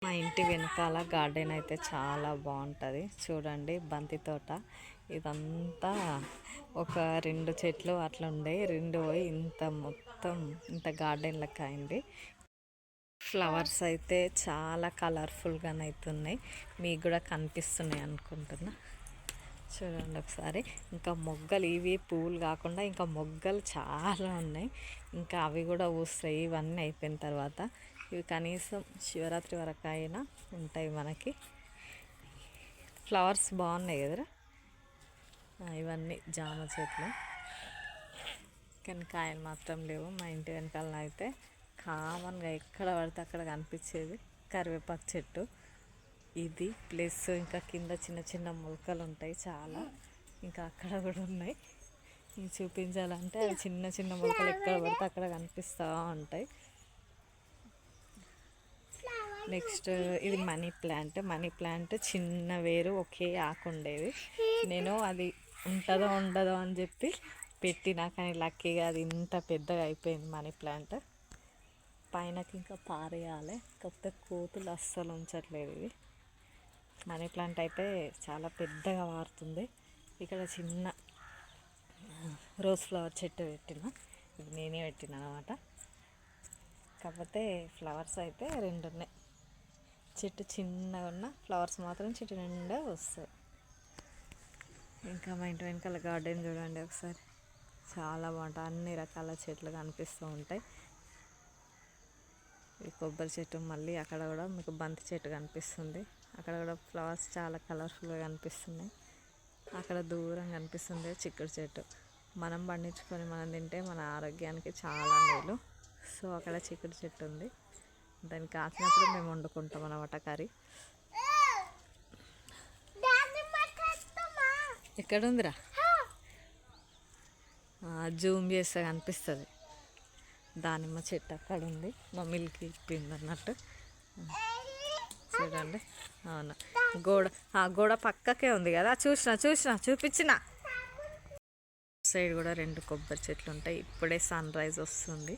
మా ఇంటి వెనకాల గార్డెన్ అయితే చాలా బాగుంటుంది చూడండి. బంతి తోట ఇదంతా ఒక 2 చెట్లు అట్లా ఉండే 2 పోయి ఇంత మొత్తం ఇంత గార్డెన్ లెక్క అయింది. ఫ్లవర్స్ అయితే చాలా కలర్ఫుల్గానే అవుతున్నాయి. మీకు కూడా కనిపిస్తున్నాయి అనుకుంటున్నా. చూడండి ఒకసారి. ఇంకా మొగ్గలు ఇవి పూలు కాకుండా ఇంకా మొగ్గలు చాలా ఉన్నాయి. ఇంకా అవి కూడా పూస్తాయి ఇవన్నీ అయిపోయిన తర్వాత. ఇవి కనీసం శివరాత్రి వరకు అయినా ఉంటాయి మనకి. ఫ్లవర్స్ బాగున్నాయి కదరా. ఇవన్నీ జామ చెట్లు, కానీ కాయలు మాత్రం లేవు. మా ఇంటి వెనకాల అయితే కామన్గా ఎక్కడ పడితే అక్కడ కనిపించేది కరివేపాకు చెట్టు ఇది. ప్లస్ ఇంకా కింద చిన్న చిన్న మొలకలు ఉంటాయి చాలా. ఇంకా అక్కడ కూడా ఉన్నాయి. ఇవి చూపించాలంటే అవి చిన్న చిన్న మొలకలు ఎక్కడ పడితే అక్కడ కనిపిస్తూ ఉంటాయి. నెక్స్ట్ ఇది మనీ ప్లాంట్. చిన్న వేరు ఒకే ఆకు ఉండేది. నేను అది ఉంటుందో ఉండదో అని చెప్పి పెట్టినా, కానీ లక్కీగా అది ఇంత పెద్దగా అయిపోయింది మనీ ప్లాంట్. పైనకి ఇంకా పారేయాలి, కాకపోతే కోతులు అస్సలు ఉంచట్లేదు. ఇది మనీ ప్లాంట్ అయితే చాలా పెద్దగా మారుతుంది. ఇక్కడ చిన్న రోజ్ ఫ్లవర్ చెట్టు పెట్టిన, ఇది నేనే పెట్టిన అనమాట. కాకపోతే ఫ్లవర్స్ అయితే 2 ఉన్నాయి. చెట్టు చిన్నగా ఉన్న ఫ్లవర్స్ మాత్రం చెట్టు నిండా వస్తాయి. ఇంకా మా ఇంటి వెనకాల గార్డెన్ చూడండి ఒకసారి, చాలా బాగుంటుంది. అన్ని రకాల చెట్లు కనిపిస్తూ ఉంటాయి. ఈ కొబ్బరి చెట్టు, మళ్ళీ అక్కడ కూడా మీకు బంతి చెట్టు కనిపిస్తుంది. అక్కడ కూడా ఫ్లవర్స్ చాలా కలర్ఫుల్గా కనిపిస్తున్నాయి. అక్కడ దూరం కనిపిస్తుంది చిక్కుడు చెట్టు. మనం పండించుకొని మనం తింటే మన ఆరోగ్యానికి చాలా మేలు. సో అక్కడ చిక్కుడు చెట్టు ఉంది, దానికి కాసినప్పుడు మేము వండుకుంటాం అన్నమాట కర్రీ. ఎక్కడుందిరా, జూమ్ చేస్తే కనిపిస్తుంది. దానిమ్మ చెట్టు అక్కడ ఉంది, మా మిల్కి ఇప్పింది అన్నట్టు. చూడండి. అవును, గోడ పక్కకే ఉంది కదా. చూపించిన సైడ్ కూడా 2 కొబ్బరి చెట్లు ఉంటాయి. ఇప్పుడే సన్ రైజ్ వస్తుంది.